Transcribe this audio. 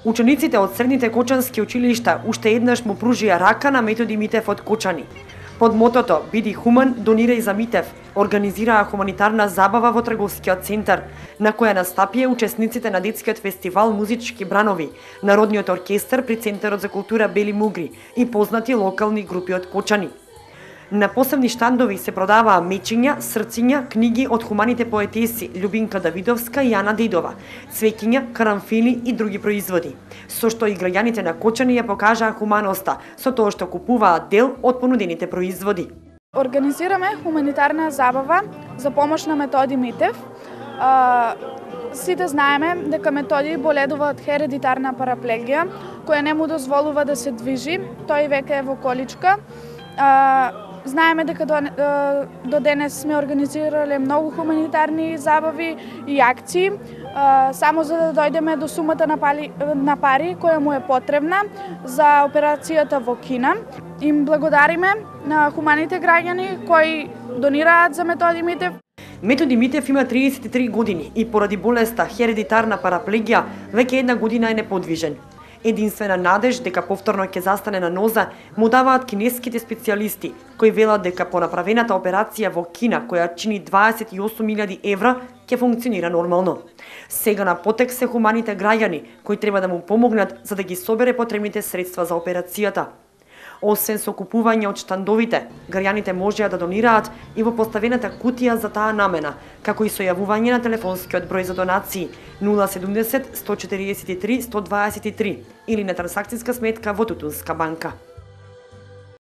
Учениците од средните кочански училишта уште еднаш му пружија рака на Методи Митев од Кочани. Под мотото "Биди хуман, донирај за Митев" организираа хуманитарна забава во трговскиот центар, на која настапија учесниците на детскиот фестивал Музички бранови, Народниот оркестар при Центарот за култура Бели Мугри и познати локални групи од Кочани. На посебни штандови се продаваа мечиња, срциња, книги од хуманите поетеси Љубинка Давидовска и Ана Дедова, цвеќиња, карамфили и други производи, со што и граѓаните на Кочани ја покажаа хуманоста со тоа што купуваат дел од понудените производи. Организираме хуманитарна забава за помош на Методи Митев. Сите знаеме дека Методи боледува од хередитарна параплегија, која не му дозволува да се движи, тој веќе е во количка. Знаеме дека до денес сме организирале многу хуманитарни забави и акции, само за да дојдеме до сумата на пари која му е потребна за операцијата во Кина. Им благодариме на хуманите граѓани кои донираат за Методи Митев. Методи Митев има 33 години и поради болеста хередитарна параплегија веќе една година е неподвижен. Единствена надеж дека повторно ќе застане на ноза му даваат кинеските специјалисти, кои велат дека по направената операција во Кина, која чини 28.000 евра, ќе функционира нормално. Сега на потек се хуманите граѓани, кои треба да му помогнат за да ги собере потребните средства за операцијата. Освен со купување од штандовите, граѓаните можеа да донираат и во поставената кутија за таа намена, како и со јавување на телефонскиот број за донации 070 143 123 или на трансакцијска сметка во Тутунска банка.